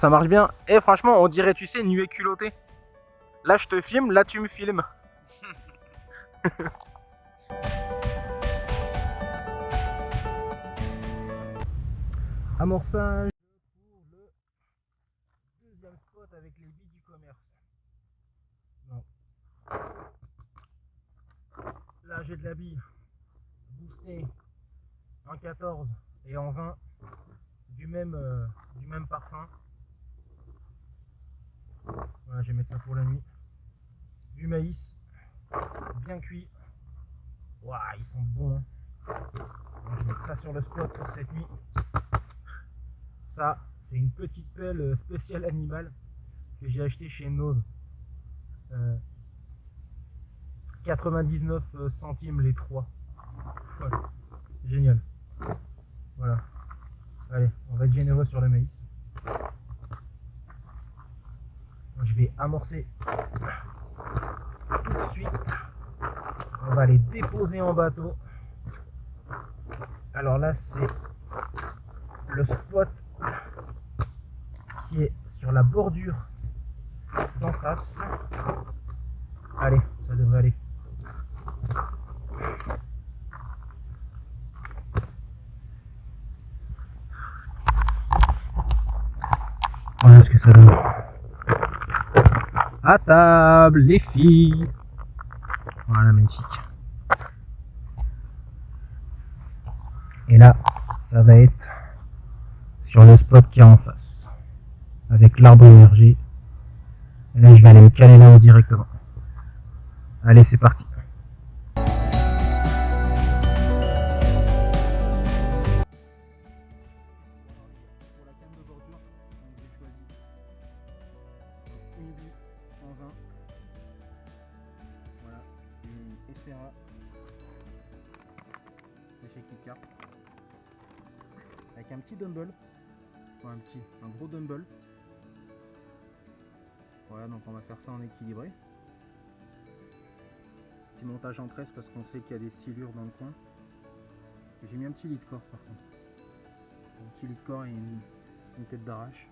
Ça marche bien. Et franchement, on dirait, tu sais, nuée culottée. Là, je te filme, là, tu me filmes. Amorçage pour le deuxième spot avec les billes du commerce. Non. Là, j'ai de la bille boostée en 14 et en 20 du même parfum. Voilà, je vais mettre ça pour la nuit. Du maïs, bien cuit. Waouh, ils sont bons. Je vais mettre ça sur le spot pour cette nuit. Ça, c'est une petite pelle spéciale animale que j'ai acheté chez Nose. 99 centimes les 3. Voilà. Génial. Voilà. Allez, on va être généreux sur le maïs. Je vais amorcer tout de suite. On va les déposer en bateau. Alors là, c'est le spot qui est sur la bordure d'en face. Allez, ça devrait aller. Voilà ce que ça donne. À table, les filles. Voilà, magnifique. Et là, ça va être sur le spot qui est en face, avec l'arbre émergé. Et là, je vais aller me caler là-haut directement. Allez, c'est parti. Pour la canne de bordure, j'ai choisi une bille en 20. Voilà, une SRA de chez Kika. Avec un petit dumbbell, enfin un gros dumbbell. Voilà, donc on va faire ça en équilibré. Petit montage en tresse parce qu'on sait qu'il y a des sciures dans le coin. Et j'ai mis un petit lit de corps par contre. Un petit lit de corps et une tête d'arrache.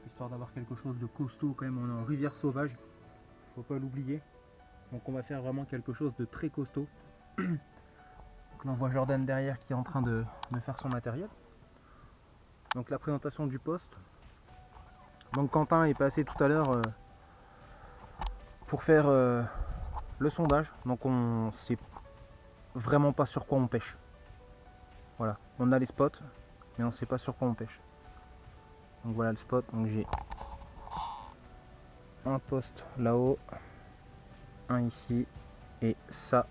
Histoire d'avoir quelque chose de costaud quand même, on est en rivière sauvage. Faut pas l'oublier. Donc on va faire vraiment quelque chose de très costaud. Donc là on voit Jordan derrière qui est en train de faire son matériel. Donc la présentation du poste. Donc Quentin est passé tout à l'heure pour faire le sondage. Donc on sait vraiment pas sur quoi on pêche. Voilà, on a les spots, mais on sait pas sur quoi on pêche. Donc voilà le spot. Donc j'ai un poste là-haut, un ici, et ça.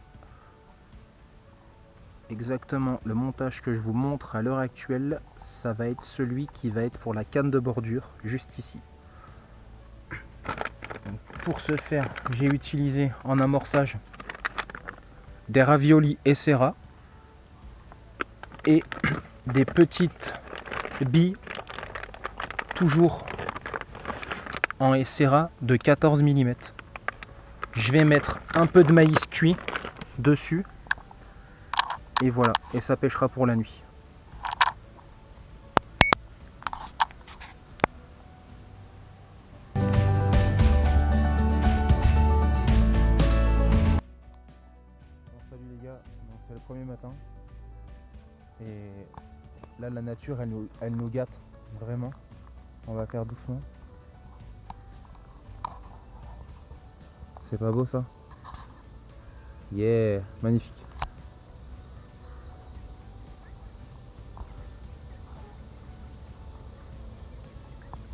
Exactement le montage que je vous montre à l'heure actuelle, ça va être celui qui va être pour la canne de bordure, juste ici. Donc pour ce faire, j'ai utilisé en amorçage des raviolis SRA et des petites billes, toujours en SRA de 14 mm. Je vais mettre un peu de maïs cuit dessus. Et voilà, et ça pêchera pour la nuit. Bon, salut les gars, c'est le premier matin. Et là la nature elle nous gâte vraiment. On va faire doucement. C'est pas beau ça? Yeah, magnifique.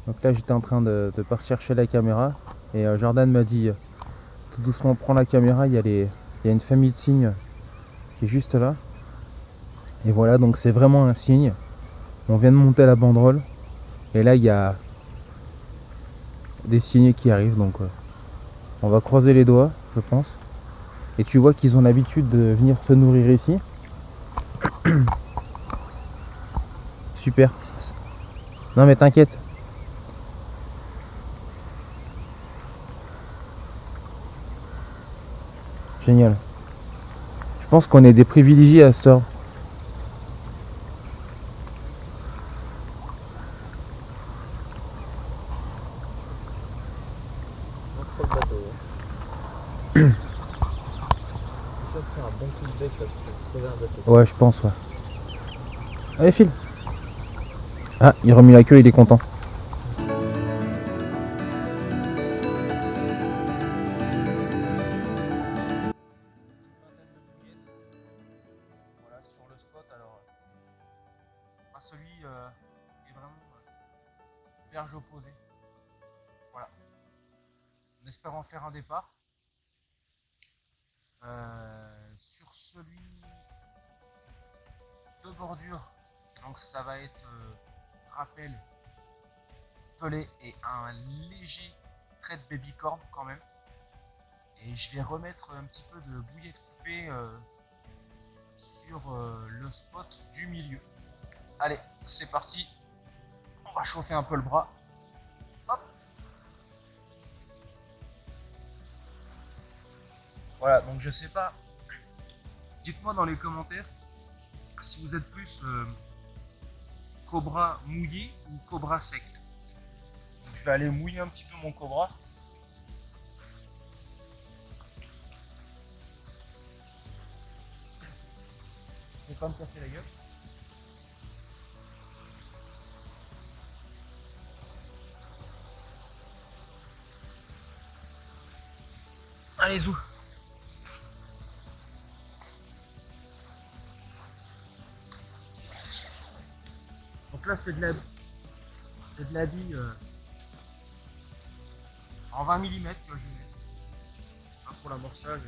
Donc là j'étais en train de partir chercher la caméra et Jordan m'a dit tout doucement prends la caméra, il y a une famille de cygnes qui est juste là. Et voilà, donc c'est vraiment un cygne. On vient de monter la banderole et là il y a des cygnes qui arrivent, donc on va croiser les doigts je pense. Et tu vois qu'ils ont l'habitude de venir se nourrir ici. Super. Non mais t'inquiète. Génial. Je pense qu'on est des privilégiés à cette heure. le bateau. Je suis sûr que c'est un bon coup de bec là pour crever un bateau. Ouais, je pense, ouais. Allez, file. Ah, il remue la queue, il est content. Voilà, sur le spot, alors celui est vraiment berge opposée. Voilà. On espère en faire un départ. Sur celui de bordure, donc ça va être rappel, pelé et un léger trait de baby corn quand même. Et je vais remettre un petit peu de bouillette coupée sur le spot du milieu. Allez, c'est parti. On va chauffer un peu le bras. Hop. Voilà, donc je sais pas. Dites-moi dans les commentaires si vous êtes plus cobra mouillé ou cobra sec. Donc je vais aller mouiller un petit peu mon cobra. Je vais pas me casser la gueule. Allez, zou. Donc là c'est de la bille en 20 mm que je vais mettre. Pas pour l'amorçage.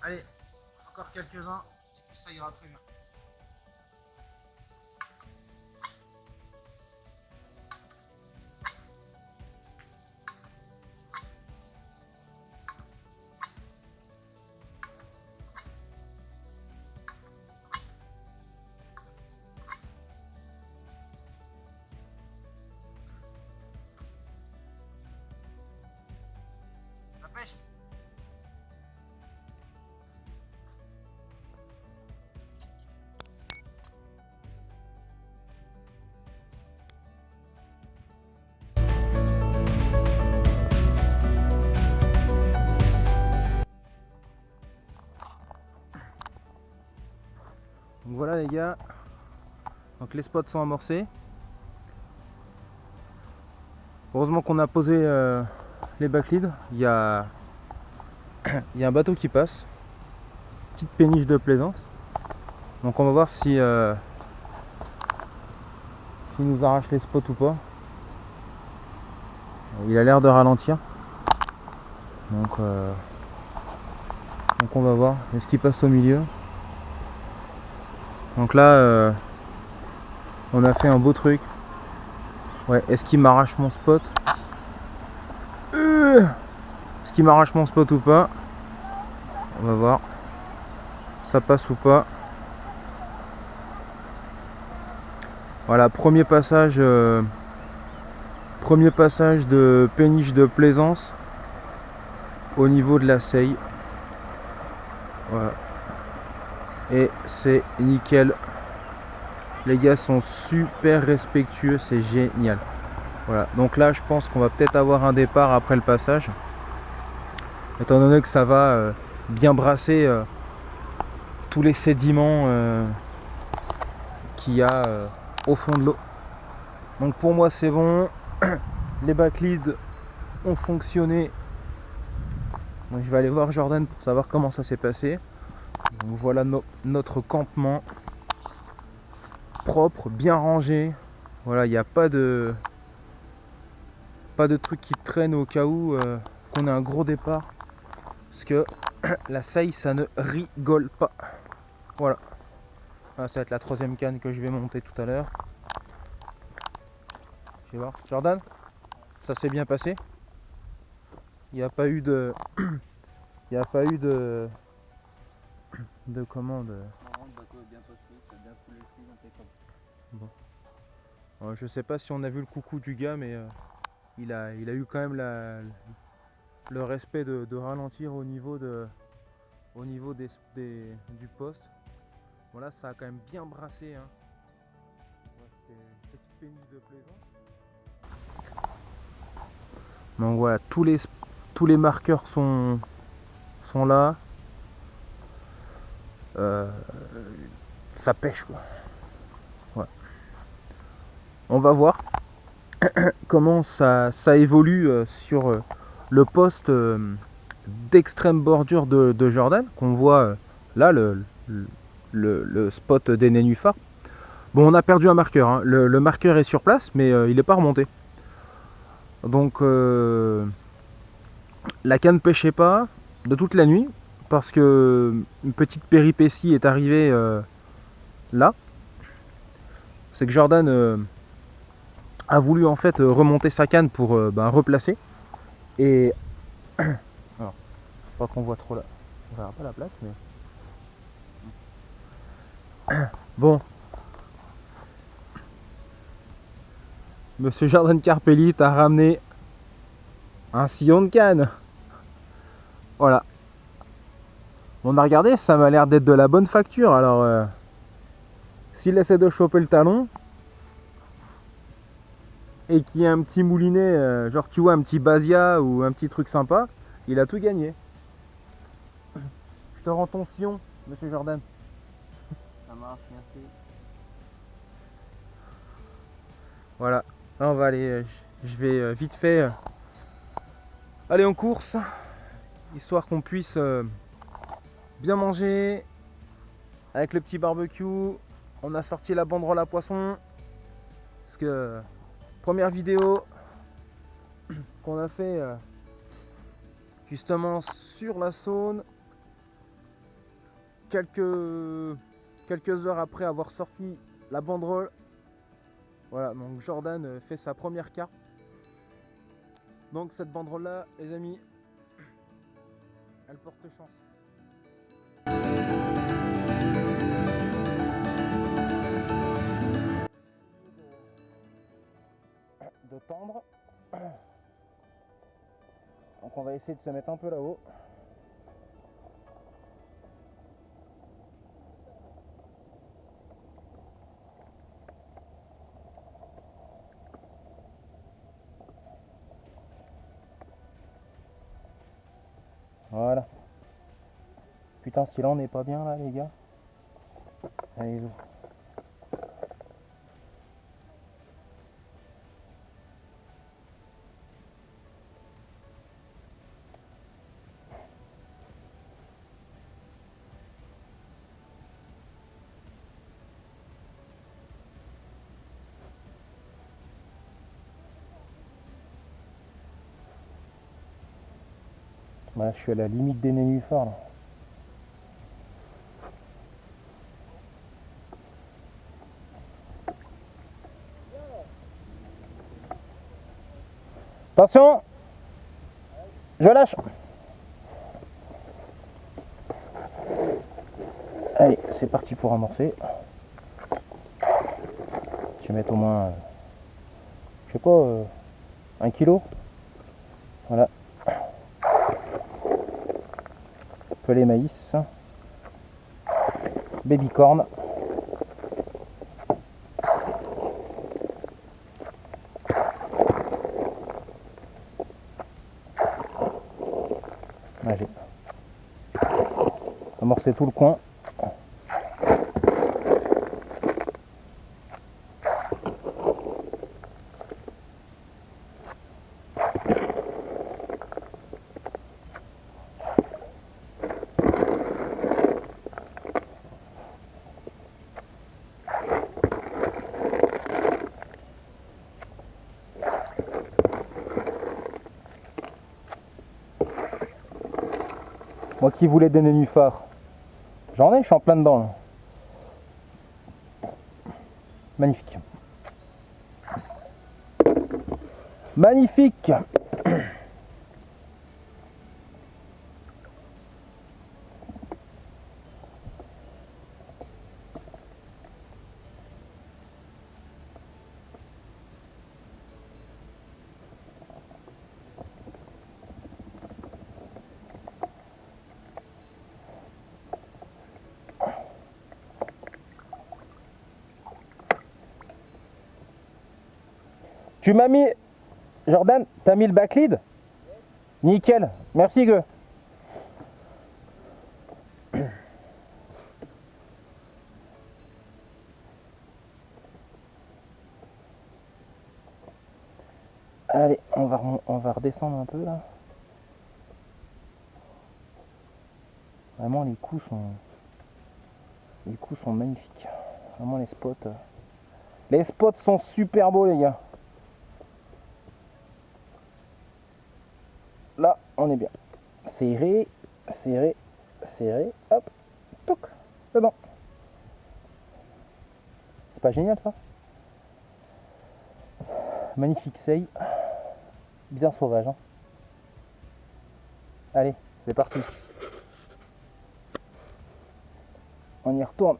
Allez, encore quelques-uns, et puis ça ira très bien. La pêche. Donc voilà les gars, donc les spots sont amorcés. Heureusement qu'on a posé les backleads. Il y a un bateau qui passe, petite péniche de plaisance. Donc on va voir si s'il nous arrache les spots ou pas. Il a l'air de ralentir. Donc on va voir. Est-ce qu'il passe au milieu? Donc là on a fait un beau truc. Ouais, est-ce qu'il m'arrache mon spot? qu'il m'arrache mon spot ou pas. On va voir. Ça passe ou pas. Voilà, premier passage de péniche de plaisance au niveau de la Seille. Voilà. Et c'est nickel. Les gars sont super respectueux, c'est génial. Voilà, donc là je pense qu'on va peut-être avoir un départ après le passage. Étant donné que ça va bien brasser tous les sédiments qu'il y a au fond de l'eau. Donc pour moi c'est bon. Les backleads ont fonctionné. Donc je vais aller voir Jordan pour savoir comment ça s'est passé. Donc voilà notre campement. Propre, bien rangé. Voilà, il n'y a pas de trucs qui traînent au cas où qu'on ait un gros départ. Parce que la Seille, ça ne rigole pas. Voilà. Ah, ça va être la 3e canne que je vais monter tout à l'heure. Je vais voir. Jordan, ça s'est bien passé. Il n'y a pas eu de... Il n'y a pas eu de commande. Non, le bateau est bien passé, ça a bien coulé le fil, impeccable. Bon. Je sais pas si on a vu le coucou du gars, mais il a eu quand même le respect de ralentir au niveau du poste. Voilà, ça a quand même bien brassé. Hein. C'était une petite péniche de plaisance. Donc voilà, tous les marqueurs sont là. Ça pêche quoi. Voilà. On va voir comment ça évolue sur le poste d'extrême bordure de Jordan qu'on voit là, le spot des nénuphars. Bon, on a perdu un marqueur, hein. Le marqueur est sur place mais il n'est pas remonté, donc la canne pêchait pas de toute la nuit parce que une petite péripétie est arrivée là. C'est que Jordan a voulu en fait remonter sa canne pour replacer. Et alors, pas qu'on voit trop là, on verra pas la plaque, mais bon, Monsieur Jordan Carpelli a ramené un sillon de canne. Voilà. On a regardé, ça m'a l'air d'être de la bonne facture. Alors, s'il essaie de choper le talon et qu'il y a un petit moulinet, genre tu vois un petit Basia ou un petit truc sympa, il a tout gagné. Je te rends ton sillon, Monsieur Jordan. Ça marche, merci. Voilà, là on va aller, je vais vite fait aller en course, histoire qu'on puisse bien manger avec le petit barbecue. On a sorti la banderole à poisson, parce que première vidéo qu'on a fait justement sur la Saône, quelques heures après avoir sorti la banderole. Voilà, donc Jordan fait sa première carte. Donc cette banderole là, les amis, elle porte chance. De tendre. Donc on va essayer de se mettre un peu là-haut. Voilà. Putain, si là on n'est pas bien là les gars. Allez, go. Voilà, je suis à la limite des nénuphars là. Attention, je lâche. Allez, c'est parti pour amorcer. Je vais mettre au moins, je sais pas, 1 kilo. Voilà. Pelé maïs. Baby corn. Là, j'ai amorcé tout le coin. Moi qui voulais des nénuphars, j'en ai, je suis en plein dedans là. Magnifique. Magnifique. Tu m'as mis, Jordan, t'as mis le backlead? Nickel, merci Gueux. Allez, on va redescendre un peu là. Vraiment les coups sont magnifiques. Vraiment les spots. Les spots sont super beaux les gars. Là, on est bien. Serré, serré, serré. Hop, touc, dedans. C'est pas génial ça? Magnifique sei. Bien sauvage. Hein. Allez, c'est parti. On y retourne.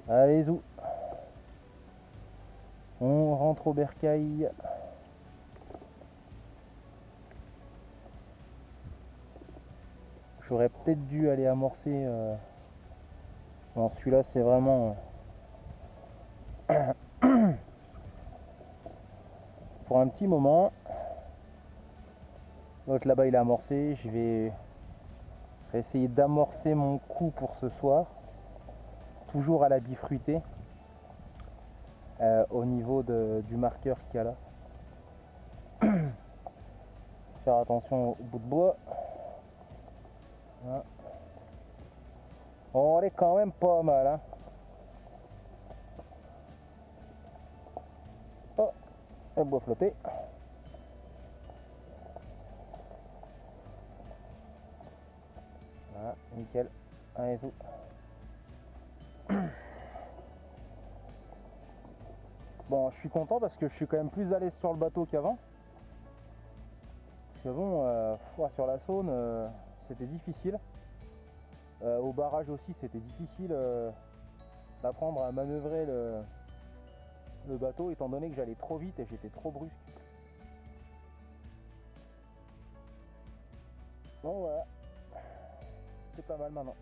Allez, zou. On rentre au bercail. J'aurais peut-être dû aller amorcer. Bon, celui-là, c'est vraiment pour un petit moment. L'autre là-bas, il a amorcé. Je vais essayer d'amorcer mon coup pour ce soir. Toujours à la bifruitée. Au niveau du marqueur qu'il y a là. Faire attention au bout de bois. Voilà. On est quand même pas mal. Hein. Oh, le bois flotté. Voilà, nickel. Allez, zou. Bon, je suis content parce que je suis quand même plus à l'aise sur le bateau qu'avant. Parce qu'avant, sur la Saône, c'était difficile. Au barrage aussi, c'était difficile d'apprendre à manœuvrer le bateau, étant donné que j'allais trop vite et j'étais trop brusque. Bon, voilà. C'est pas mal maintenant.